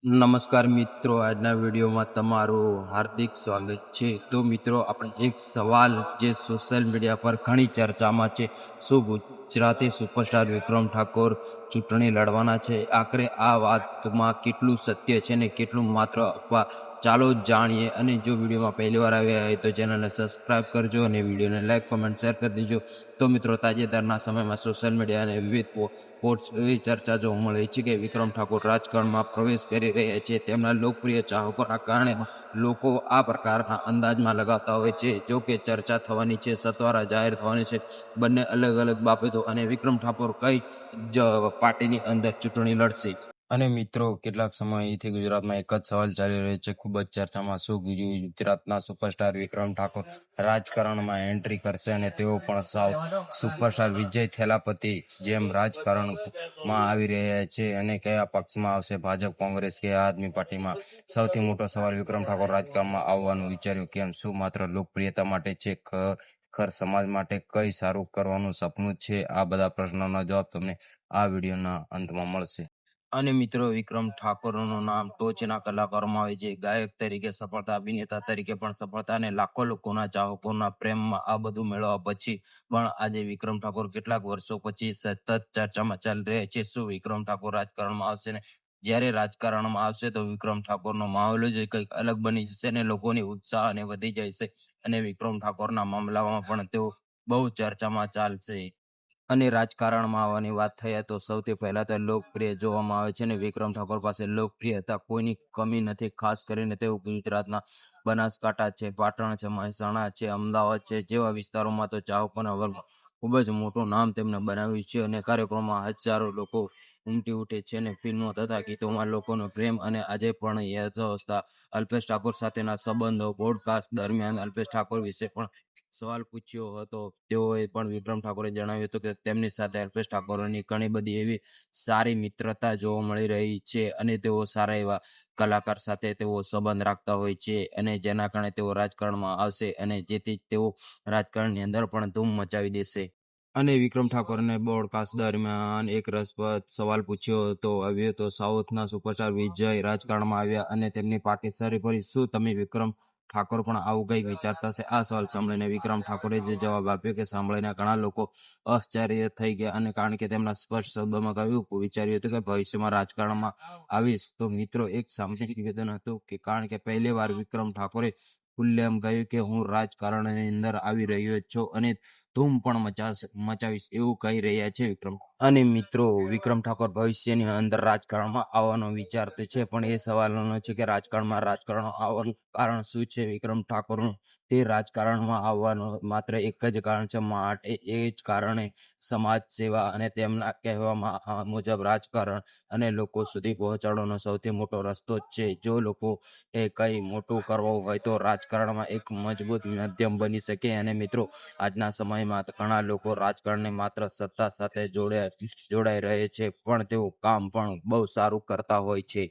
નમસ્કાર મિત્રો, આજના વિડીયોમાં તમારું હાર્દિક સ્વાગત છે. તો મિત્રો, આપણે એક સવાલ જે સોશિયલ મીડિયા પર ઘણી ચર્ચામાં છે, શું ગુજરાતી સુપરસ્ટાર વિક્રમ ઠાકોર ચૂંટણી લડવાના છે? આખરે આ વાતમાં કેટલું સત્ય છે ને કેટલું માત્ર અફવા? ચાલો જાણીએ. અને જો વિડીયોમાં પહેલી વાર આવ્યા હોય તો ચેનલને સબસ્ક્રાઇબ કરજો અને વિડીયોને લાઈક, કમેન્ટ, શેર કરી દેજો. તો મિત્રો, તાજેતરના સમયમાં સોશિયલ મીડિયા અને વિવિધ પોસ્ટ એવી ચર્ચા જોવા મળે છે કે વિક્રમ ઠાકોર રાજકારણમાં પ્રવેશ કરી રહ્યા છે. તેમના લોકપ્રિય ચાહકોના કારણે લોકો આ પ્રકારના અંદાજમાં લગાવતા હોય છે. જો કે ચર્ચા થવાની છે, સત્વરા જાહેર થવાની છે બંને અલગ અલગ બાબતો. અને વિક્રમ ઠાકોર કઈ પાર્ટીની અંદર ચૂંટણી લડશે? અને મિત્રો, કેટલાક સમયથી ગુજરાતમાં એક જ સવાલ ચાલી રહ્યો છે, ખૂબ જ ચર્ચામાં, શું ગુજરાતના સુપરસ્ટાર વિક્રમ ઠાકોર રાજકારણમાં એન્ટ્રી કરશે? અને તેઓ પણ સાઉથ સુપરસ્ટાર વિજય થેલાપતિ જેમ રાજકારણમાં આવી રહ્યા છે અને કયા પક્ષમાં આવશે? ભાજપ, કોંગ્રેસ કે આમ આદમી પાર્ટીમાં? સૌથી મોટો સવાલ, વિક્રમ ઠાકોર રાજકારણમાં આવવાનું વિચાર્યું કેમ? શું માત્ર લોકપ્રિયતા માટે છે? ખર સમાજ માટે કઈ સારું કરવાનું સપનું છે? આ બધા પ્રશ્નોના જવાબ તમને આ વિડીયોના અંતમાં મળશે. અને મિત્રો, વિક્રમ ઠાકોરનું નામ ટોચના કલાકારોમાં આવે છે. ગાયક તરીકે સફળતા, અભિનેતા તરીકે પણ સફળતા અને લાખો લોકોના ચાહકોના પ્રેમમાં આ બધું મેળવવા પછી પણ આજે વિક્રમ ઠાકોર કેટલાક વર્ષો પછી સતત ચર્ચામાં ચાલી રહ્યા છે. શું વિક્રમ ઠાકોર રાજકારણમાં આવશે? ને જ્યારે રાજકારણમાં આવશે તો વિક્રમ ઠાકોરનો માહોલ જ કંઈક અલગ બની જશે અને લોકોની ઉત્સાહ અને વધી જશે. અને વિક્રમ ઠાકોરના મામલામાં પણ તેઓ બહુ ચર્ચામાં ચાલશે. અને રાજકારણમાં આવવાની વાત થઈ તો સૌથી પહેલા તો લોકપ્રિય જોવામાં આવે છે ને વિક્રમ ઠાકોર પાસે લોકપ્રિયતા કોઈની કમી નથી. ખાસ કરીને તેઓ ગુજરાતના બનાસકાંઠા છે, પાટણ છે, મહેસાણા છે, અમદાવાદ છે જેવા વિસ્તારોમાં તો ચાહકોના વર્ગમાં ખૂબ જ મોટું નામ તેમને બનાવ્યું છે. અને કાર્યક્રમમાં હજારો લોકો ઉમટી ઉઠે છે અને ફિલ્મો તથા ગીતોમાં લોકોનો પ્રેમ. અને આજે પણ યથાવસ્થા અલ્પેશ ઠાકોર સાથેના સંબંધો. પોડકાસ્ટ દરમિયાન અલ્પેશ ઠાકોર વિશે પણ સવાલ પૂછ્યો હતો. તેઓએ પણ વિક્રમ ઠાકોરે જણાવ્યું હતું કે તેમની સાથે અલ્પેશ ઠાકોરની ઘણી બધી એવી સારી મિત્રતા જોવા મળી રહી છે અને તેઓ સારા એવા કલાકાર સાથે તેઓ સંબંધ રાખતા હોય છે અને જેના કારણે તેઓ રાજકારણમાં આવશે અને જેથી તેઓ રાજકારણની અંદર પણ ધૂમ મચાવી દેશે. અને વિક્રમ ઠાકોરને પોડકાસ્ટ દરમિયાન એક રસપ્રદ સવાલ પૂછ્યો હતો. આવ્યો તો સાઉથના સુપરસ્ટાર વિજય રાજકારણમાં આવ્યા અને તેમની પાર્ટી સરી ફરી. શું તમે વિક્રમ ઠાકોર પણ આવું કંઈક વિચારતા હશે? આ સવાલ સાંભળીને વિક્રમ ઠાકોરે જે જવાબ આપ્યો કે સાંભળીને ઘણા લોકો આશ્ચર્ય થઈ ગયા. અને કારણ કે તેમના સ્પષ્ટ શબ્દોમાં કહ્યું વિચાર્યું હતું કે ભવિષ્યમાં રાજકારણમાં આવીશ. તો મિત્રો, એક સામાજિક નિવેદન હતું કે કારણ કે પહેલી વાર વિક્રમ ઠાકોરે ખુલ્લેઆમ કહ્યું કે હું રાજકારણની અંદર આવી રહ્યો છું અને ધૂમ પણ મચાવીશ એવું કહી રહ્યા છે વિક્રમ. અને મિત્રો, વિક્રમ ઠાકોર ભવિષ્યની અંદર રાજકારણમાં આવવાનો વિચાર તો છે, પણ એ સવાલનો છે કે રાજકારણ આવવાનું કારણ શું છે વિક્રમ ઠાકોરનું? તે રાજકારણમાં આવવાનું માત્ર એક જ કારણ છે, માટે એ જ કારણે સમાજ સેવા અને તેમના કહેવામાં મુજબ રાજકારણ અને લોકો સુધી પહોંચાડવાનો સૌથી મોટો રસ્તો જ છે. જો લોકો એ કંઈ મોટું કરવું હોય તો રાજકારણમાં એક મજબૂત માધ્યમ બની શકે. અને મિત્રો, આજના સમયમાં ઘણા લોકો રાજકારણને માત્ર સત્તા સાથે જોડાઈ રહે છે, પણ તેઓ કામ પણ બહુ સારું કરતા હોય છે.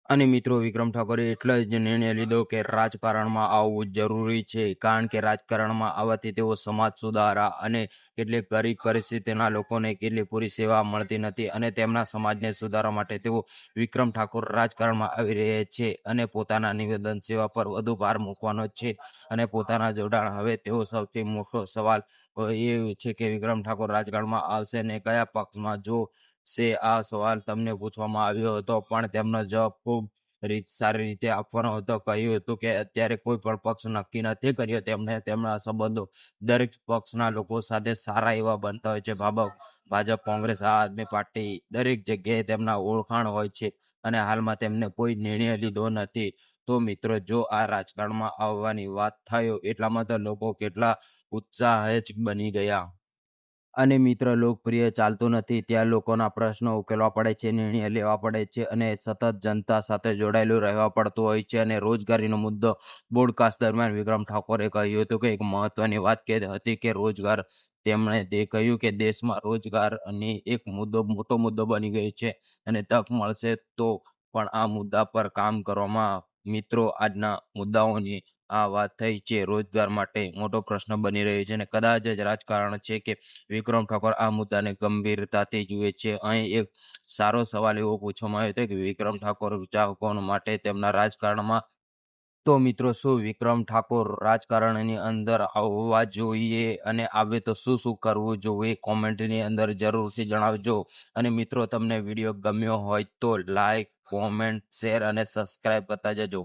અને મિત્રો, વિક્રમ ઠાકોરે એટલો જ નિર્ણય લીધો કે રાજકારણમાં આવવું જરૂરી છે, કારણ કે રાજકારણમાં આવવાથી તેઓ સમાજ સુધારા અને કેટલીક ગરીબ પરિસ્થિતિના લોકોને કેટલી પૂરી સેવા મળતી નથી અને તેમના સમાજને સુધારવા માટે તેઓ વિક્રમ ઠાકોર રાજકારણમાં આવી રહ્યા છે અને પોતાના નિવેદન સેવા પર વધુ ભાર મૂકવાનો છે અને પોતાના જોડાણ. હવે તેઓ સૌથી મોટો સવાલ એ છે કે વિક્રમ ઠાકોર રાજકારણમાં આવશે ને કયા પક્ષમાં? જો આ સવાલ તમને પૂછવામાં આવ્યો હતો, પણ તેમનો જવાબ ખૂબ સારી રીતે આપવાનો હતો. કહ્યું હતું કે અત્યારે કોઈ પણ પક્ષ નક્કી નથી કર્યો. તેમના સંબંધો દરેક પક્ષના લોકો સાથે સારા એવા બનતા હોય છે. ભાજપ, કોંગ્રેસ, આમ આદમી પાર્ટી દરેક જગ્યાએ તેમના ઓળખાણ હોય છે અને હાલમાં તેમને કોઈ નિર્ણય લીધો નથી. તો મિત્રો, જો આ રાજકારણમાં આવવાની વાત થયો એટલામાં તો લોકો કેટલા ઉત્સાહિત બની ગયા. અને મિત્ર, લોકપ્રિય ચાલતું નથી ત્યાં લોકોના પ્રશ્નો ઉકેલવા પડે છે, નિર્ણય લેવા પડે છે અને સતત જનતા સાથે જોડાયેલું રહેવા પડતું હોય છે. અને રોજગારીનો મુદ્દો. પોડકાસ્ટ દરમિયાન વિક્રમ ઠાકોરે કહ્યું હતું કે એક મહત્વની વાત હતી કે રોજગાર. તેમણે કહ્યું કે દેશમાં રોજગારની એક મોટો મુદ્દો બની ગયો છે અને તક મળશે તો પણ આ મુદ્દા પર કામ કરવામાં. મિત્રો, આજના મુદ્દાઓની આ વાત થઈ છે રોજગાર માટે મોટો પ્રશ્ન બની રહ્યો છે અને કદાચ જ રાજકારણ છે કે વિક્રમ ઠાકોર આ મુદ્દાને ગંભીરતાથી જુએ છે. અહીં એક સારો સવાલ એવો પૂછવામાં આવ્યો હતો કે વિક્રમ ઠાકોર ચાહકો માટે તેમના રાજકારણમાં, તો મિત્રો શું વિક્રમ ઠાકોર રાજકારણની અંદર આવવા જોઈએ અને આવે તો શું શું કરવું જોઈએ, કોમેન્ટની અંદર જરૂરથી જણાવજો. અને મિત્રો તમને વિડીયો ગમ્યો હોય તો લાઈક, કોમેન્ટ, શેર અને સબસ્ક્રાઈબ કરતા જજો.